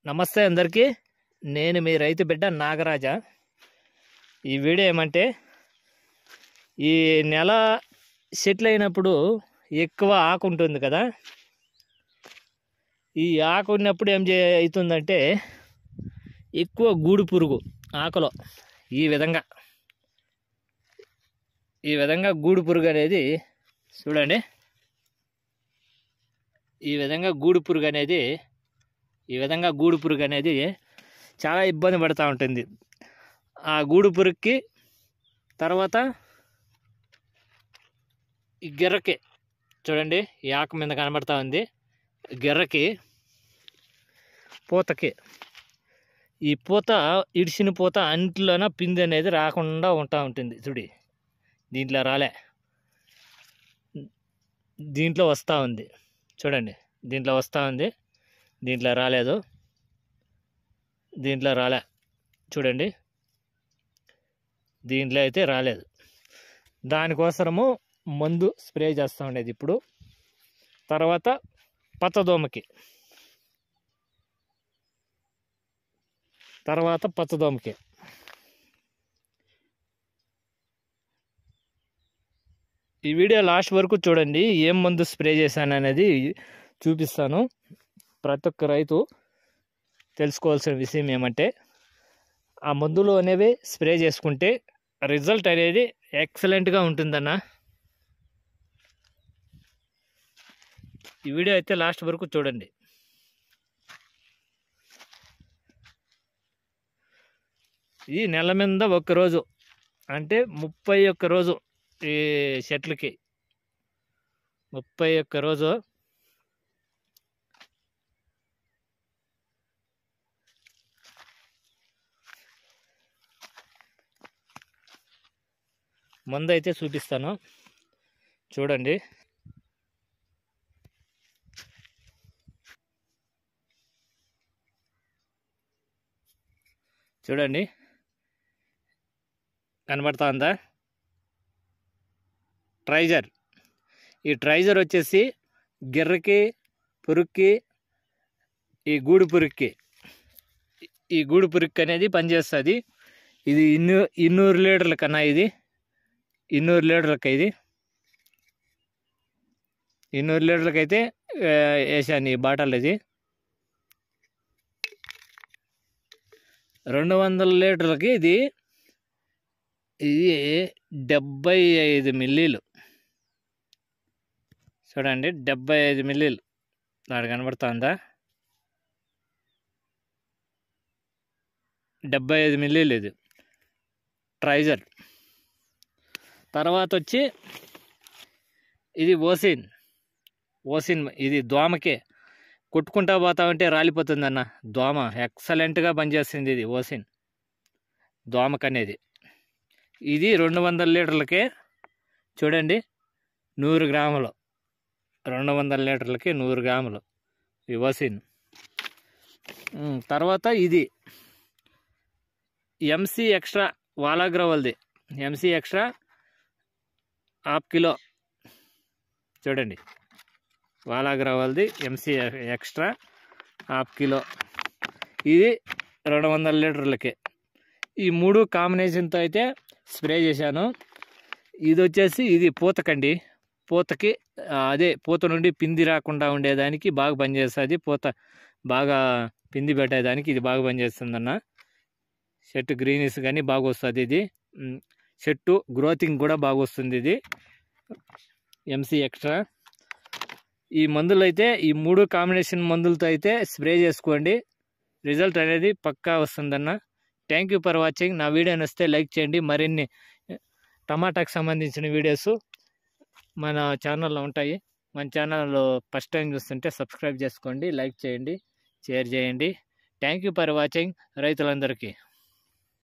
నమస్తే అందరికీ. నేను మీ రైతు బిడ్డ నాగరాజ. ఈ వీడియో ఏమంటే, ఈ నెల సెటిల్ అయినప్పుడు ఎక్కువ ఆకు ఉంటుంది కదా. ఈ ఆకు ఉన్నప్పుడు ఏం అవుతుందంటే, ఎక్కువ గూడు పురుగు ఆకులో ఈ విధంగా గూడు పురుగు అనేది చూడండి. ఈ విధంగా గూడు పురుగు అనేది చాలా ఇబ్బంది పడుతూ ఉంటుంది. ఆ గూడు పురుగుకి తర్వాత ఈ గిర్రకి చూడండి, ఈ ఆకు మీద కనబడతా ఉంది. గిర్రకి పూతకి ఈ పూత ఇడిచిన పూత అంట్లోన పిండి అనేది రాకుండా ఉంటా ఉంటుంది. చూడి, దీంట్లో రాలే, దీంట్లో వస్తూ ఉంది. చూడండి, దీంట్లో వస్తూ ఉంది, దీంట్లో రాలేదు, దీంట్లో రాలే. చూడండి, దీంట్లో అయితే రాలేదు. దానికోసము మందు స్ప్రే చేస్తూ ఉండేది. ఇప్పుడు తర్వాత పచ్చదోమకి ఈ వీడియో లాస్ట్ వరకు చూడండి. ఏం మందు స్ప్రే చేశాను అనేది చూపిస్తాను. ప్రతి ఒక్క రైతు తెలుసుకోవాల్సిన విషయం ఏమంటే, ఆ మందులు అనేవి స్ప్రే చేసుకుంటే రిజల్ట్ అనేది ఎక్సలెంట్గా ఉంటుందన్న. ఈ వీడియో అయితే లాస్ట్ వరకు చూడండి. ఈ నెల మీద ఒక్కరోజు అంటే 31 రోజు, ఈ చెట్లకి 31 రోజు మందు అయితే చూపిస్తాను. చూడండి, కనబడతా ఉందా? ట్రైజర్. ఈ ట్రైజర్ వచ్చేసి గిర్రకి, పురుగుకి, ఈ గూడు పురుగుకి అనేది పనిచేస్తుంది. ఇది 200 లీటర్ల కన్నా, ఇది 200 లీటర్లకి, ఇది 200 లీటర్లకి అయితే వేసాను ఈ బాటల్. ఇది 200 లీటర్లకి ఇది 75 మిల్లీలు. చూడండి, 75 మిల్లీలు దాని కనబడుతుందా? 75 మిల్లీలు ఇది ట్రైజర్. తర్వాత వచ్చి ఇది ఓసిన్. ఇది దోమకే కొట్టుకుంటా పోతామంటే రాలిపోతుంది అన్న. దోమ ఎక్సలెంట్గా పనిచేస్తుంది ఇది ఓసిన్ దోమకు అనేది. ఇది 200 లీటర్లకే చూడండి, 100 గ్రాములు. 200 లీటర్లకి 100 గ్రాములు ఈ ఓసిన్. తర్వాత ఇది ఎంసీ ఎక్స్ట్రా వాలాగ్రవల్ది. MC extra 1/2 kilo. చూడండి, వాలాగ్రవల్ది ఎంసీ ఎక్స్ట్రా 1/2 కిలో. ఇది 200 లీటర్లకి. ఈ 3 కాంబినేషన్తో అయితే స్ప్రే చేశాను. ఇది వచ్చేసి ఇది పూతకండి. పూతకి అదే పూత నుండి పిండి రాకుండా ఉండేదానికి బాగా పనిచేస్తుంది. పూత బాగా పిండి పెట్టేదానికి ఇది బాగా పనిచేస్తుందన్న. చెట్టు గ్రీనిస్ కానీ బాగా వస్తుంది. ఇది చెట్టు గ్రోతింగ్ కూడా బాగా వస్తుంది. ఇది ఎంసీ ఎక్స్ట్రా. ఈ మందులు అయితే ఈ 3 కాంబినేషన్ మందులతో అయితే స్ప్రే చేసుకోండి. రిజల్ట్ అనేది పక్కా వస్తుందన్న. Thank you for watching. నా వీడియో నచ్చితే లైక్ చేయండి. మరిన్ని టమాటాకు సంబంధించిన వీడియోస్ మన ఛానల్లో ఉంటాయి. మన ఛానల్లో ఫస్ట్ టైం చూస్తుంటే సబ్స్క్రైబ్ చేసుకోండి, లైక్ చేయండి, షేర్ చేయండి. థ్యాంక్ యూ ఫర్ వాచింగ్ రైతులందరికీ.